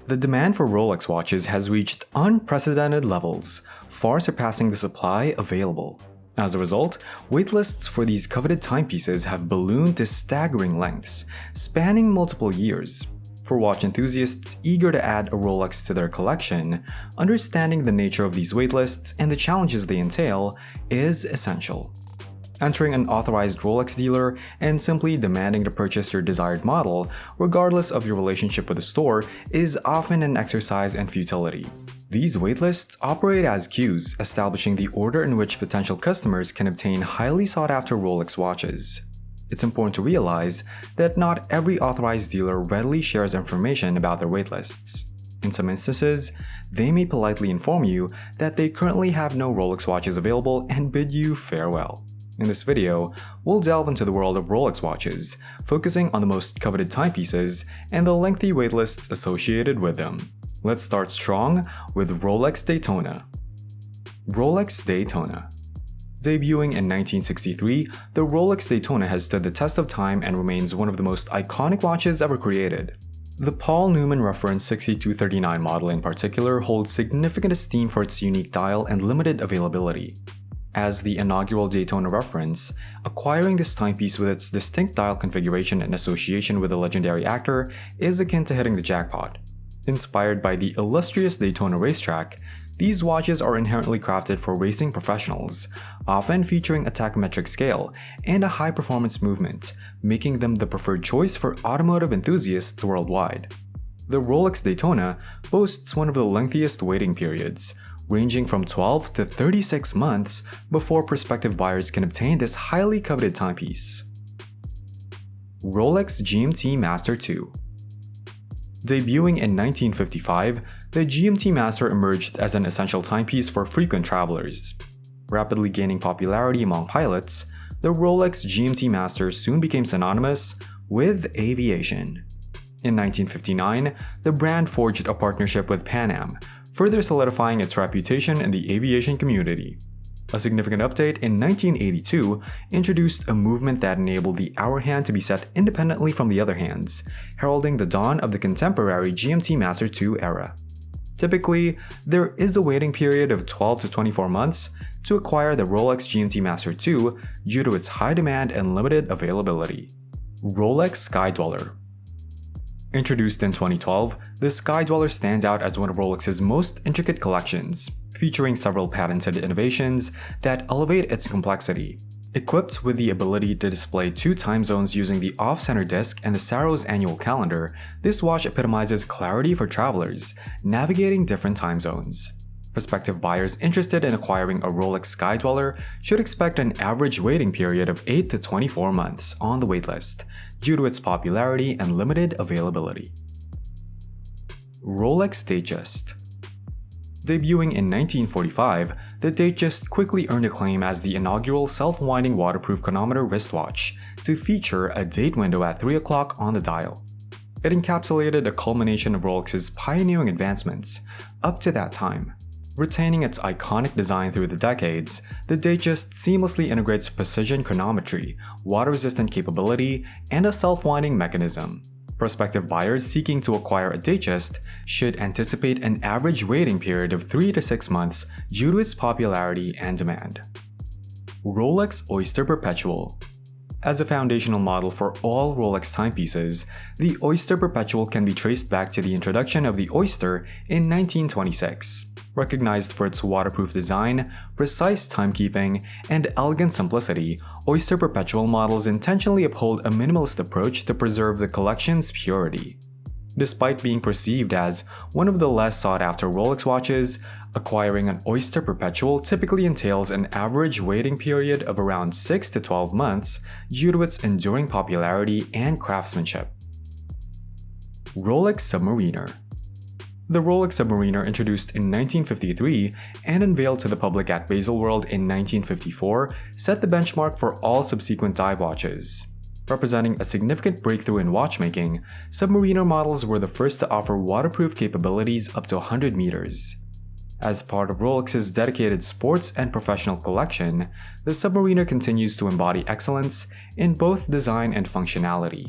The demand for Rolex watches has reached unprecedented levels, far surpassing the supply available. As a result, waitlists for these coveted timepieces have ballooned to staggering lengths, spanning multiple years. For watch enthusiasts eager to add a Rolex to their collection, understanding the nature of these waitlists and the challenges they entail is essential. Entering an authorized Rolex dealer and simply demanding to purchase your desired model, regardless of your relationship with the store, is often an exercise in futility. These waitlists operate as queues, establishing the order in which potential customers can obtain highly sought-after Rolex watches. It's important to realize that not every authorized dealer readily shares information about their waitlists. In some instances, they may politely inform you that they currently have no Rolex watches available and bid you farewell. In this video, we'll delve into the world of Rolex watches, focusing on the most coveted timepieces and the lengthy waitlists associated with them. Let's start strong with Rolex Daytona. Rolex Daytona. Debuting in 1963, the Rolex Daytona has stood the test of time and remains one of the most iconic watches ever created. The Paul Newman reference 6239 model in particular holds significant esteem for its unique dial and limited availability. As the inaugural Daytona reference, acquiring this timepiece with its distinct dial configuration and association with a legendary actor is akin to hitting the jackpot. Inspired by the illustrious Daytona racetrack, these watches are inherently crafted for racing professionals, often featuring a tachometric scale and a high-performance movement, making them the preferred choice for automotive enthusiasts worldwide. The Rolex Daytona boasts one of the lengthiest waiting periods, ranging from 12 to 36 months before prospective buyers can obtain this highly coveted timepiece. Rolex GMT Master 2. Debuting in 1955, the GMT Master emerged as an essential timepiece for frequent travelers. Rapidly gaining popularity among pilots, the Rolex GMT Master soon became synonymous with aviation. In 1959, the brand forged a partnership with Pan Am, further solidifying its reputation in the aviation community. A significant update in 1982 introduced a movement that enabled the hour hand to be set independently from the other hands, heralding the dawn of the contemporary GMT Master 2 era. Typically, there is a waiting period of 12 to 24 months to acquire the Rolex GMT Master 2 due to its high demand and limited availability. Rolex Sky Dweller. Introduced in 2012, the Sky Dweller stands out as one of Rolex's most intricate collections, featuring several patented innovations that elevate its complexity. Equipped with the ability to display 2 time zones using the off-center disc and the Saros annual calendar, this watch epitomizes clarity for travelers, navigating different time zones. Prospective buyers interested in acquiring a Rolex Sky Dweller should expect an average waiting period of 8 to 24 months on the waitlist, due to its popularity and limited availability. Rolex Datejust. Debuting in 1945, the Datejust quickly earned acclaim as the inaugural self-winding waterproof chronometer wristwatch to feature a date window at 3 o'clock on the dial. It encapsulated a culmination of Rolex's pioneering advancements up to that time. Retaining its iconic design through the decades, the Datejust seamlessly integrates precision chronometry, water-resistant capability, and a self-winding mechanism. Prospective buyers seeking to acquire a Datejust should anticipate an average waiting period of 3 to 6 months due to its popularity and demand. Rolex Oyster Perpetual. As a foundational model for all Rolex timepieces, the Oyster Perpetual can be traced back to the introduction of the Oyster in 1926. Recognized for its waterproof design, precise timekeeping, and elegant simplicity, Oyster Perpetual models intentionally uphold a minimalist approach to preserve the collection's purity. Despite being perceived as one of the less sought-after Rolex watches, acquiring an Oyster Perpetual typically entails an average waiting period of around 6 to 12 months due to its enduring popularity and craftsmanship. Rolex Submariner. The Rolex Submariner, introduced in 1953 and unveiled to the public at Baselworld in 1954, set the benchmark for all subsequent dive watches. Representing a significant breakthrough in watchmaking, Submariner models were the first to offer waterproof capabilities up to 100 meters. As part of Rolex's dedicated sports and professional collection, the Submariner continues to embody excellence in both design and functionality.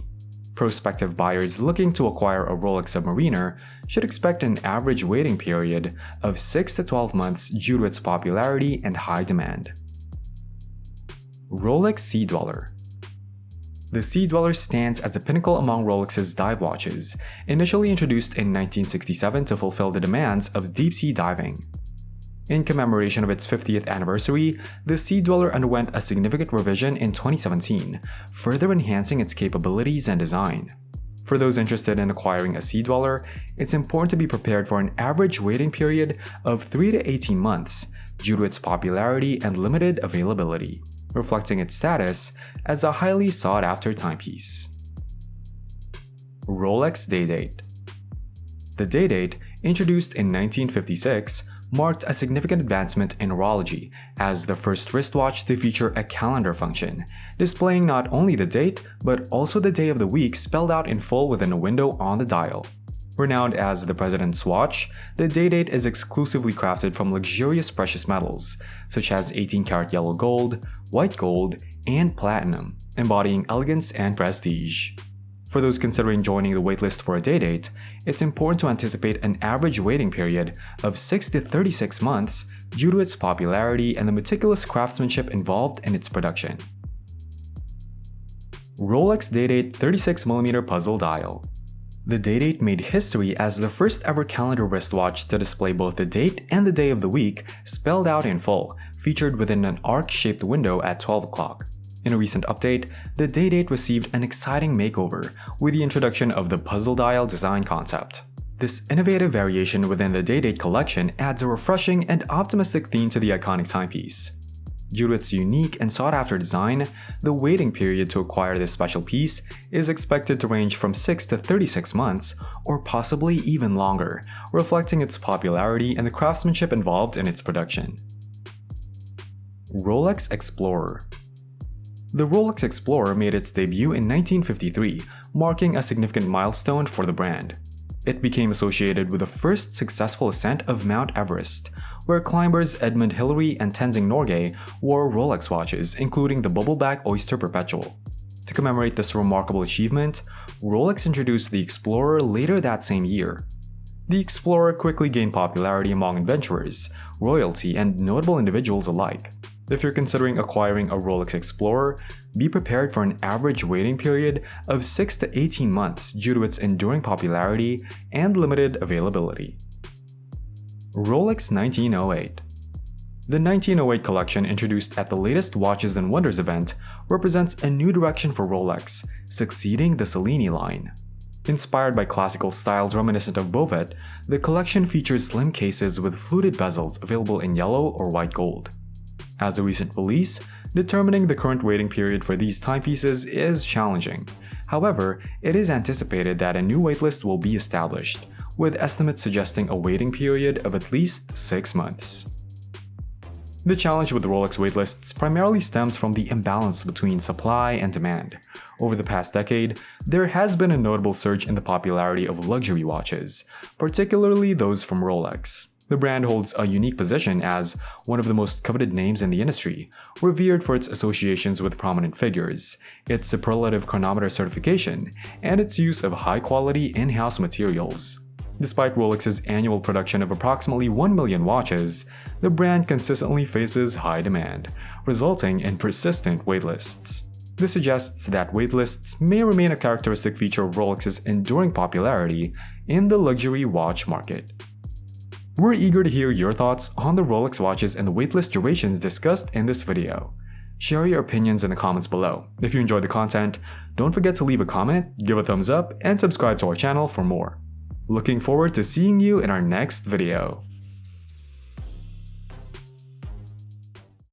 Prospective buyers looking to acquire a Rolex Submariner should expect an average waiting period of 6 to 12 months due to its popularity and high demand. Rolex Sea Dweller. The Sea Dweller stands as a pinnacle among Rolex's dive watches, initially introduced in 1967 to fulfill the demands of deep-sea diving. In commemoration of its 50th anniversary, the Sea Dweller underwent a significant revision in 2017, further enhancing its capabilities and design. For those interested in acquiring a Sea Dweller, it's important to be prepared for an average waiting period of 3 to 18 months due to its popularity and limited availability, reflecting its status as a highly sought-after timepiece. Rolex Day-Date. The Day-Date, introduced in 1956, marked a significant advancement in horology as the first wristwatch to feature a calendar function, displaying not only the date but also the day of the week spelled out in full within a window on the dial. Renowned as the President's Watch, the Day-Date is exclusively crafted from luxurious precious metals, such as 18-karat yellow gold, white gold, and platinum, embodying elegance and prestige. For those considering joining the waitlist for a Day-Date, it's important to anticipate an average waiting period of 6 to 36 months due to its popularity and the meticulous craftsmanship involved in its production. Rolex Day-Date 36mm Puzzle Dial. The Day-Date made history as the first ever calendar wristwatch to display both the date and the day of the week spelled out in full, featured within an arc-shaped window at 12 o'clock. In a recent update, the Day-Date received an exciting makeover with the introduction of the puzzle dial design concept. This innovative variation within the Day-Date collection adds a refreshing and optimistic theme to the iconic timepiece. Due to its unique and sought-after design, the waiting period to acquire this special piece is expected to range from 6 to 36 months, or possibly even longer, reflecting its popularity and the craftsmanship involved in its production. Rolex Explorer. The Rolex Explorer made its debut in 1953, marking a significant milestone for the brand. It became associated with the first successful ascent of Mount Everest, where climbers Edmund Hillary and Tenzing Norgay wore Rolex watches, including the Bubbleback Oyster Perpetual. To commemorate this remarkable achievement, Rolex introduced the Explorer later that same year. The Explorer quickly gained popularity among adventurers, royalty, and notable individuals alike. If you're considering acquiring a Rolex Explorer, be prepared for an average waiting period of 6 to 18 months due to its enduring popularity and limited availability. Rolex 1908. The 1908 collection, introduced at the latest Watches and Wonders event, represents a new direction for Rolex, succeeding the Cellini line. Inspired by classical styles reminiscent of Bovet, the collection features slim cases with fluted bezels available in yellow or white gold. As a recent release, determining the current waiting period for these timepieces is challenging. However, it is anticipated that a new waitlist will be established, with estimates suggesting a waiting period of at least 6 months. The challenge with Rolex waitlists primarily stems from the imbalance between supply and demand. Over the past decade, there has been a notable surge in the popularity of luxury watches, particularly those from Rolex. The brand holds a unique position as one of the most coveted names in the industry, revered for its associations with prominent figures, its superlative chronometer certification, and its use of high-quality in-house materials. Despite Rolex's annual production of approximately 1 million watches, the brand consistently faces high demand, resulting in persistent waitlists. This suggests that waitlists may remain a characteristic feature of Rolex's enduring popularity in the luxury watch market. We're eager to hear your thoughts on the Rolex watches and the waitlist durations discussed in this video. Share your opinions in the comments below. If you enjoyed the content, don't forget to leave a comment, give a thumbs up, and subscribe to our channel for more. Looking forward to seeing you in our next video.